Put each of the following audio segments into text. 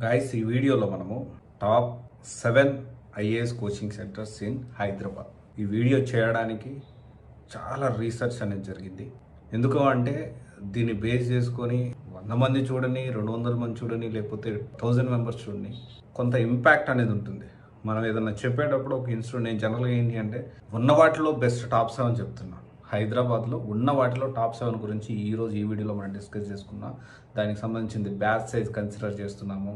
Guys ఈ వీడియోలో మనము top 7 IAS coaching centres in Hyderabad. ఈ వీడియో చేయడానికి చాలా రీసెర్చ్ అనేది జరిగింది. ఎందుకు అంటే దీన్ని బేస్ చేసుకొని 100 మంది చూడని, 200 మంది చూడని, లేకపోతే 1000 మెంబర్స్ చూడని కొంత ఇంపాక్ట్ అనేది ఉంటుంది. మనం ఏదన్నా చెప్పేటప్పుడు ఒక ఇన్స్టిట్యూట్, నేను జనరల్గా ఏంటి అంటే ఉన్న వాటిలో బెస్ట్ టాప్ 7 చెప్తున్నాను. హైదరాబాద్లో ఉన్న వాటిలో టాప్ 7 గురించి ఈరోజు ఈ వీడియోలో మనం డిస్కస్ చేసుకున్నాం. దానికి సంబంధించింది బ్యాచ్ సైజ్ కన్సిడర్ చేస్తున్నాము.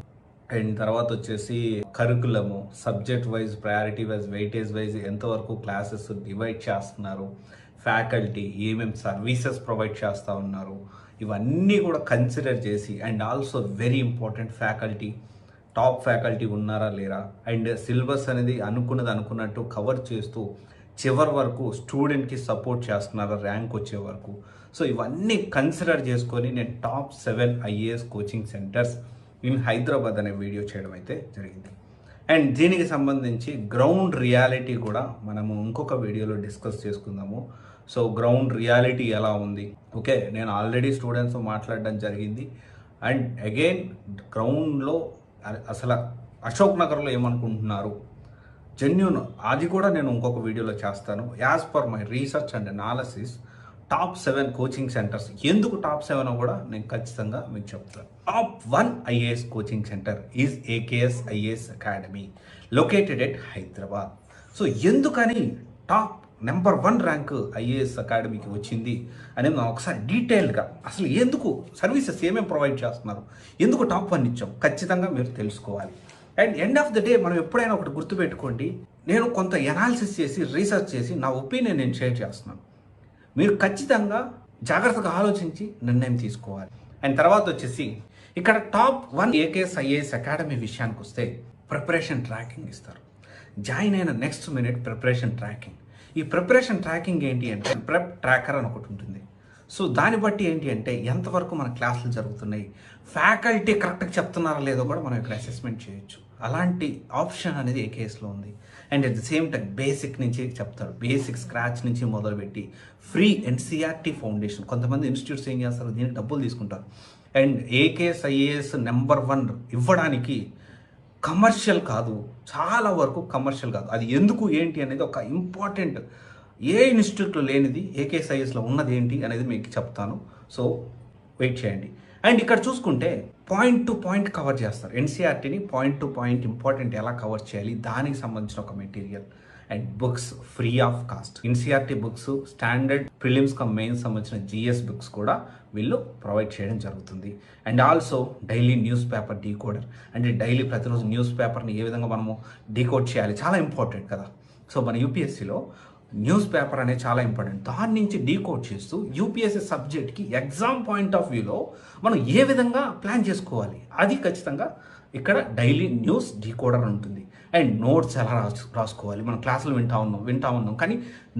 అండ్ తర్వాత వచ్చేసి కరికులము, subject wise, priority wise, weightage wise ఎంతవరకు క్లాసెస్ డివైడ్ చేస్తున్నారు, ఫ్యాకల్టీ ఏమేమి సర్వీసెస్ ప్రొవైడ్ చేస్తూ ఉన్నారు, ఇవన్నీ కూడా కన్సిడర్ చేసి, and also very important faculty, top faculty ఉన్నారా లేరా, అండ్ సిలబస్ అనేది అనుకున్నట్టు కవర్ చేస్తూ చివరి వరకు స్టూడెంట్కి సపోర్ట్ చేస్తున్నారా ర్యాంక్ వచ్చే వరకు. సో ఇవన్నీ కన్సిడర్ చేసుకొని నేను top 7 IAS coaching centres in Hyderabad అనే వీడియో చేయడం అయితే జరిగింది. అండ్ దీనికి సంబంధించి గ్రౌండ్ రియాలిటీ కూడా మనము ఇంకొక వీడియోలో డిస్కస్ చేసుకుందాము. సో గ్రౌండ్ రియాలిటీ ఎలా ఉంది, ఓకే, నేను ఆల్రెడీ స్టూడెంట్స్తో మాట్లాడడం జరిగింది. అండ్ అగైన్ గ్రౌండ్లో అసలు అశోక్ నగర్లో ఏమనుకుంటున్నారు జెన్యూన్, అది కూడా నేను ఇంకొక వీడియోలో చేస్తాను. As per my research and analysis top 7 coaching centres ఎందుకు టాప్ 7 కూడా నేను ఖచ్చితంగా మీకు చెప్తాను. Top 1 IAS coaching centre is AKS IAS academy located at Hyderabad. So ఎందుకని టాప్ నెంబర్ 1 ర్యాంక్ ఐఏఎస్ అకాడమీకి వచ్చింది అనేది మనం ఒకసారి డీటెయిల్గా అసలు ఎందుకు సర్వీసెస్ ఏమేమి ప్రొవైడ్ చేస్తున్నారు, ఎందుకు టాప్ 1 ఇచ్చాం ఖచ్చితంగా మీరు తెలుసుకోవాలి. And end of the day మనం ఎప్పుడైనా ఒకటి గుర్తుపెట్టుకోండి, నేను కొంత ఎనాలిసిస్ చేసి రీసెర్చ్ చేసి నా ఒపీనియన్ నేను షేర్ చేస్తున్నాను. మీరు ఖచ్చితంగా జాగ్రత్తగా ఆలోచించి నిర్ణయం తీసుకోవాలి. అండ్ తర్వాత వచ్చేసి ఇక్కడ టాప్ 1 ఏకేఎస్ ఐఏఎస్ అకాడమీ విషయానికి వస్తే ప్రిపరేషన్ ట్రాకింగ్ ఇస్తారు. జాయిన్ అయిన నెక్స్ట్ మినిట్ ప్రిపరేషన్ ట్రాకింగ్. ఈ ప్రిపరేషన్ ట్రాకింగ్ ఏంటి అంటే ప్రెప్ ట్రాకర్ అని ఒకటి ఉంటుంది. సో దాన్ని బట్టి ఏంటి అంటే ఎంతవరకు మన క్లాసులు జరుగుతున్నాయి, ఫ్యాకల్టీ కరెక్ట్గా చెప్తున్నారా లేదో కూడా మనం ఇక్కడ అసెస్మెంట్ చేయొచ్చు. అలాంటి ఆప్షన్ అనేది ఏకేఎస్లో ఉంది. And at the same time basic నుంచి చెప్తారు, బేసిక్ స్క్రాచ్ నుంచి మొదలుపెట్టి ఫ్రీ ఎన్సీఆర్టీ ఫౌండేషన్. కొంతమంది ఇన్స్టిట్యూట్స్ ఏం చేస్తారు, దీనికి డబ్బులు తీసుకుంటారు. అండ్ ఏకేఎస్ ఐఏఎస్ నెంబర్ 1 ఇవ్వడానికి కమర్షియల్ కాదు, చాలా వరకు కమర్షియల్ కాదు. అది ఎందుకు ఏంటి అనేది ఒక ఇంపార్టెంట్, ఏ ఇన్స్టిట్యూట్లో లేనిది ఏకేఎస్ ఐఏఎస్లో ఉన్నది ఏంటి అనేది మీకు చెప్తాను. సో వెయిట్ చేయండి. అండ్ ఇక్కడ చూసుకుంటే పాయింట్ టు పాయింట్ కవర్ చేస్తారు. ఎన్సీఆర్టీని పాయింట్ టు పాయింట్ ఇంపార్టెంట్ ఎలా కవర్ చేయాలి దానికి సంబంధించిన ఒక material and books free of cost. NCERT books, standard prelims come mains సంబంధించిన జిఎస్ బుక్స్ కూడా వీళ్ళు ప్రొవైడ్ చేయడం జరుగుతుంది. And also daily news paper decoder, అంటే డైలీ ప్రతిరోజు న్యూస్ పేపర్ని ఏ విధంగా మనము డీకోడ్ చేయాలి చాలా ఇంపార్టెంట్ కదా. సో మన యూపీఎస్సీలో న్యూస్ పేపర్ అనేది చాలా ఇంపార్టెంట్. దాని నుంచి డీకోడ్ చేస్తూ యూపీఎస్సీ సబ్జెక్ట్కి ఎగ్జామ్ పాయింట్ ఆఫ్ వ్యూలో మనం ఏ విధంగా ప్లాన్ చేసుకోవాలి అది ఖచ్చితంగా ఇక్కడ డైలీ న్యూస్ డీకోడర్ ఉంటుంది. అండ్ నోట్స్ ఎలా రాసుకోవాలి, మన క్లాసులు వింటా ఉన్నాం కానీ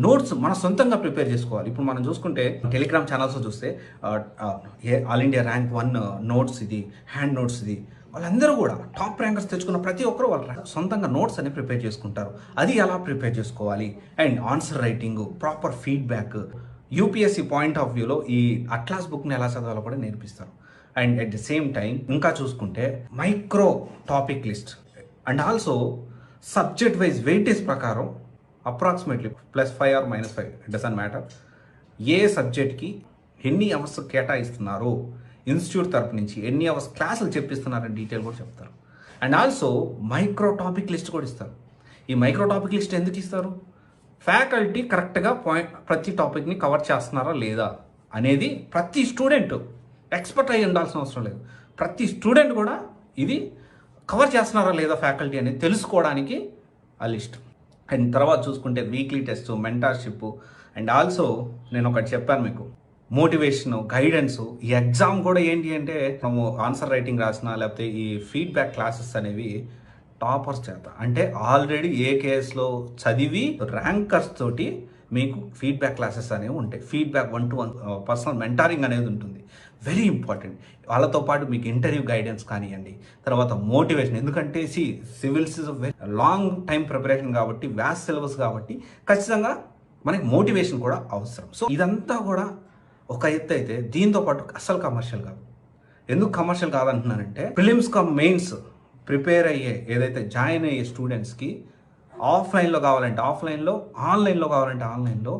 నోట్స్ మన సొంతంగా ప్రిపేర్ చేసుకోవాలి. ఇప్పుడు మనం చూసుకుంటే టెలిగ్రామ్ ఛానల్స్ చూస్తే ఆల్ ఇండియా ర్యాంక్ 1 నోట్స్ ఇది, హ్యాండ్ నోట్స్ ఇది, వాళ్ళందరూ కూడా టాప్ ర్యాంకర్స్ తెచ్చుకున్న ప్రతి ఒక్కరు వాళ్ళ సొంతంగా నోట్స్ అని ప్రిపేర్ చేసుకుంటారు. అది ఎలా ప్రిపేర్ చేసుకోవాలి, and answer writing, proper feedback, UPSC point of వ్యూలో ఈ అట్లాస్ బుక్ని ఎలా చదవాలో కూడా నేర్పిస్తారు. And at the same time ఇంకా చూసుకుంటే micro topic list and also subject wise weightage ప్రకారం approximately +5 or -5 it doesn't matter, ఏ సబ్జెక్ట్కి ఎన్ని అవర్స్ కేటాయిస్తున్నారు, ఇన్స్టిట్యూట్ తరపు నుంచి ఎన్ని అవర్స్ క్లాసులు చెప్పిస్తున్నారని డీటెయిల్ కూడా చెప్తారు. And also micro topic list కూడా ఇస్తారు. ఈ మైక్రో టాపిక్ లిస్ట్ ఎందుకు ఇస్తారు, ఫ్యాకల్టీ కరెక్ట్గా ప్రతి టాపిక్ని కవర్ చేస్తున్నారా లేదా అనేది ప్రతి స్టూడెంట్ ఎక్స్పర్ట్ అయ్యి ఉండాల్సిన అవసరం లేదు, ప్రతి స్టూడెంట్ కూడా ఇది కవర్ చేస్తున్నారా లేదా ఫ్యాకల్టీ అనేది తెలుసుకోవడానికి ఆ లిస్ట్. అండ్ తర్వాత చూసుకుంటే weekly test, mentorship, and also నేను ఒకటి చెప్పాను మీకు, మోటివేషన్, గైడెన్స్. ఈ ఎగ్జామ్ కూడా ఏంటి అంటే మనము ఆన్సర్ రైటింగ్ రాసిన లేకపోతే ఈ ఫీడ్బ్యాక్ క్లాసెస్ అనేవి టాపర్స్ చేత, అంటే ఆల్రెడీ ఏకేఎస్లో చదివి ర్యాంకర్స్ తోటి మీకు ఫీడ్బ్యాక్ క్లాసెస్ అనేవి ఉంటాయి. ఫీడ్బ్యాక్ 1-to-1 పర్సనల్ మెంటారింగ్ అనేది ఉంటుంది, వెరీ ఇంపార్టెంట్. వాళ్ళతో పాటు మీకు ఇంటర్వ్యూ గైడెన్స్ కానివ్వండి, తర్వాత మోటివేషన్. ఎందుకంటే civils is very long time preparation కాబట్టి, వ్యాస్ట్ సిలబస్ కాబట్టి ఖచ్చితంగా మనకి మోటివేషన్ కూడా అవసరం. సో ఇదంతా కూడా ఒక ఎత్తు అయితే దీంతో పాటు అస్సలు కమర్షియల్ కాదు. ఎందుకు కమర్షియల్ కాదంటున్నానంటే ప్రిలిమ్స్ కమ్ మెయిన్స్ ప్రిపేర్ అయ్యే ఏదైతే జాయిన్ అయ్యే స్టూడెంట్స్కి ఆఫ్లైన్లో కావాలంటే ఆఫ్లైన్లో, ఆన్లైన్లో కావాలంటే ఆన్లైన్లో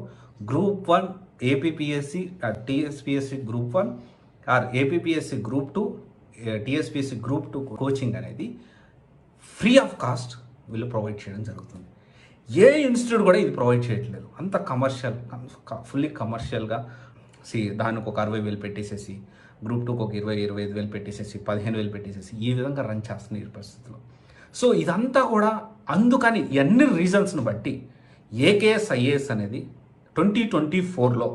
group 1 APPSC TSPSC group 1 or APPSC group 2 TSPSC group 2 coaching అనేది ఫ్రీ ఆఫ్ కాస్ట్ వీళ్ళు ప్రొవైడ్ చేయడం జరుగుతుంది. ఏ ఇన్స్టిట్యూట్ కూడా ఇది ప్రొవైడ్ చేయట్లేదు. అంత కమర్షియల్, ఫుల్లీ కమర్షియల్గా దానికి ఒక 60,000 పెట్టేసేసి, గ్రూప్ 2కి ఒక 25,000 పెట్టేసేసి, 15,000 పెట్టేసేసి ఈ విధంగా రన్ చేస్తున్న ఈ పరిస్థితిలో. సో ఇదంతా కూడా అందుకని అన్ని రీజన్స్ని బట్టి ఏకేఎస్ ఐఏఎస్ అనేది 2024లో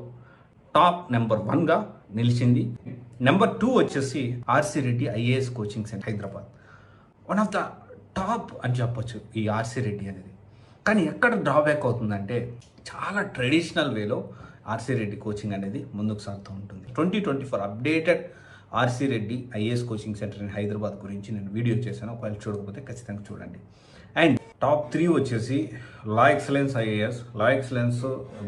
టాప్ నెంబర్ 1గా నిలిచింది. నెంబర్ 2 వచ్చేసి RC Reddy IAS coaching centre Hyderabad. One of the top అని చెప్పొచ్చు ఈ ఆర్సీ రెడ్డి అనేది. కానీ ఎక్కడ డ్రాబ్యాక్ అవుతుందంటే చాలా ట్రెడిషనల్ వేలో ఆర్సీ రెడ్డి కోచింగ్ అనేది ముందుకు సాగుతూ ఉంటుంది. 2024 updated RC Reddy IAS coaching centre in Hyderabad గురించి నేను వీడియో చేశాను. ఒకవేళ చూడకపోతే ఖచ్చితంగా చూడండి. అండ్ టాప్ 3 వచ్చేసి లా ఎక్సలెన్స్ ఐఏఎస్. లా ఎక్సలెన్స్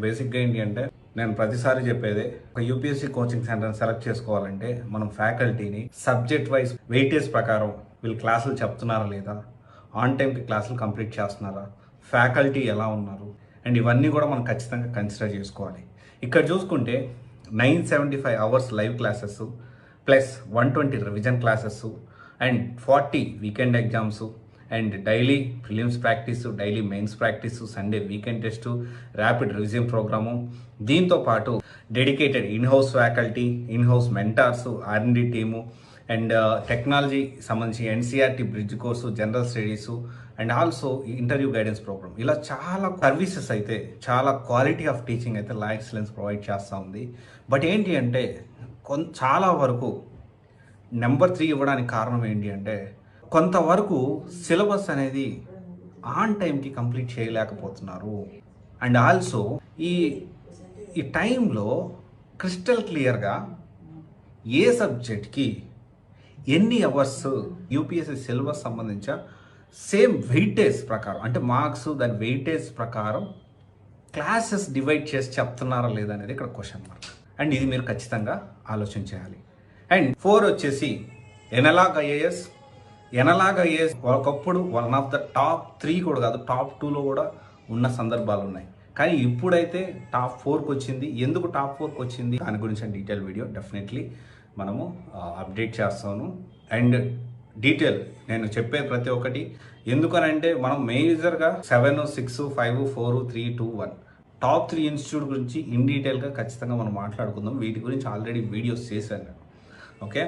బేసిక్గా ఏంటి అంటే నేను ప్రతిసారి చెప్పేదే, ఒక యూపీఎస్సీ కోచింగ్ సెంటర్ని సెలెక్ట్ చేసుకోవాలంటే మనం ఫ్యాకల్టీని సబ్జెక్ట్ వైజ్ వెయిటేజ్ ప్రకారం వీళ్ళు క్లాసులు చెప్తున్నారా లేదా, ఆన్ టైంకి క్లాసులు కంప్లీట్ చేస్తున్నారా, ఫ్యాకల్టీ ఎలా ఉన్నారు, అండ్ ఇవన్నీ కూడా మనం ఖచ్చితంగా కన్సిడర్ చేసుకోవాలి. ఇక్కడ చూసుకుంటే 975 hours live classes plus 120 revision classes and 40 weekend exams and daily prelims practice, daily mains practice, Sunday weekend test, rapid revision program, దీంతో పాటు dedicated in house faculty, in house mentors, R&D team and technology సంబంధించి NCERT bridge course, general studies and also interview guidance program, ఇలా చాలా services అయితే, చాలా quality of teaching అయితే లా excellence provide చేస్తూ ఉంది. బట్ ఏంటి అంటే చాలా వరకు నెంబర్ 3 ఇవ్వడానికి కారణం ఏంటి అంటే కొంతవరకు సిలబస్ అనేది ఆన్ టైంకి కంప్లీట్ చేయలేకపోతున్నారు. అండ్ ఆల్సో ఈ టైంలో క్రిస్టల్ క్లియర్గా ఏ సబ్జెక్ట్కి ఎన్ని అవర్స్ యూపీఎస్సీ సిలబస్ సంబంధించిన సేమ్ వెయిటేజ్ ప్రకారం, అంటే మార్క్స్ దాని వెయిటేజ్ ప్రకారం క్లాసెస్ డివైడ్ చేసి చెప్తున్నారా లేదా అనేది ఇక్కడ క్వశ్చన్ మార్క్. అండ్ ఇది మీరు ఖచ్చితంగా ఆలోచన చేయాలి. అండ్ 4 వచ్చేసి ఎనలాగ్ ఐఏఎస్. ఎనలాగ్ ఐఏఎస్ ఒకప్పుడు వన్ ఆఫ్ ద టాప్ 3 కూడా కాదు, టాప్ 2లో కూడా ఉన్న సందర్భాలు ఉన్నాయి. కానీ ఇప్పుడైతే టాప్ 4కి వచ్చింది. ఎందుకు టాప్ 4కి వచ్చింది దాని గురించి డీటెయిల్ వీడియో డెఫినెట్లీ మనము అప్డేట్ చేస్తాను. అండ్ డీటెయిల్ నేను చెప్పే ప్రతి ఒక్కటి ఎందుకనంటే మనం మేజర్గా 7, 6, 5, 4, 3, 2, 1 టాప్ 3 ఇన్స్టిట్యూట్ గురించి ఇన్ డీటెయిల్గా ఖచ్చితంగా మనం మాట్లాడుకుందాం. వీటి గురించి ఆల్రెడీ వీడియోస్ చేశాను. ఓకే,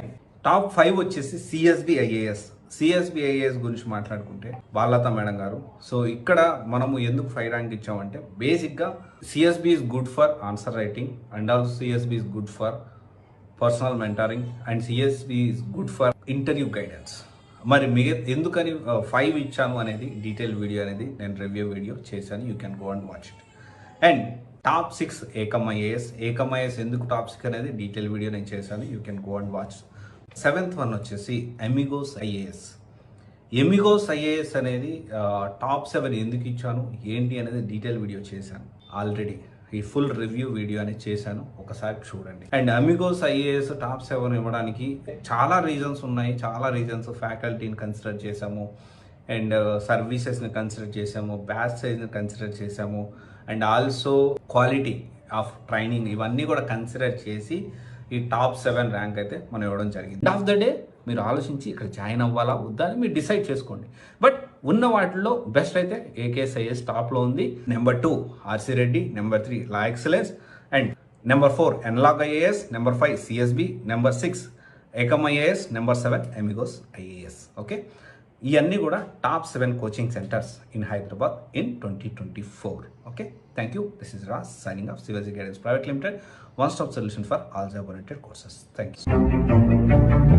టాప్ 5 వచ్చేసి సిఎస్బి ఐఏఎస్. సిఎస్బి ఐఏఎస్ గురించి మాట్లాడుకుంటే బాలత మేడం గారు. సో ఇక్కడ మనము ఎందుకు 5 ర్యాంక్ ఇచ్చామంటే బేసిక్గా CSB is good for answer writing and also CSB is good for personal mentoring and CSB is good for interview guidance. మరి ఎందుకని 5 ఇచ్చాను అనేది డీటెయిల్ వీడియో అనేది నేను రివ్యూ వీడియో చేశాను. You can go and watch it. And top 6 Ekam IAS. Ekam IAS ఎందుకు top 6 అనేది detail video నేను చేశాను. You can go and watch. 7th one వచ్చేసి ఎమిగోస్ ఐఏఎస్. ఎమిగోస్ ఐఏఎస్ అనేది టాప్ 7 ఎందుకు ఇచ్చాను ఏంటి అనేది డీటెయిల్ వీడియో చేశాను ఆల్రెడీ. ఈ ఫుల్ రివ్యూ వీడియో అనేది చేశాను, ఒకసారి చూడండి. అండ్ అమిగోస్ ఐఏఎస్ టాప్ 7 ఇవ్వడానికి చాలా రీజన్స్ ఉన్నాయి. చాలా రీజన్స్, ఫ్యాకల్టీని కన్సిడర్ చేసాము అండ్ సర్వీసెస్ని కన్సిడర్ చేసాము, బ్యాచ్ సైజ్ని కన్సిడర్ చేసాము and also quality of training, ఇవన్నీ కూడా కన్సిడర్ చేసి ఈ టాప్ 7 ర్యాంక్ అయితే మనం ఇవ్వడం జరిగింది. ఎండ్ ఆఫ్ ద డే మీరు ఆలోచించి ఇక్కడ జాయిన్ అవ్వాలా వద్దా అని మీరు డిసైడ్ చేసుకోండి. బట్ ఉన్న వాటిల్లో బెస్ట్ అయితే ఏకేఎస్ఐఎస్ టాప్లో ఉంది. Number 2 RC Reddy, number 3 La Excellence and number 4 Analog IAS, number 5 CSB, number 6 Ekam IAS, number 7 Amigos IAS. Okay, ఇవన్నీ కూడా top 7 coaching centres in Hyderabad in 2024. Okay, thank you. This is Raj signing off Shivaji guidance private limited, one stop solution for all job oriented courses. Thank you.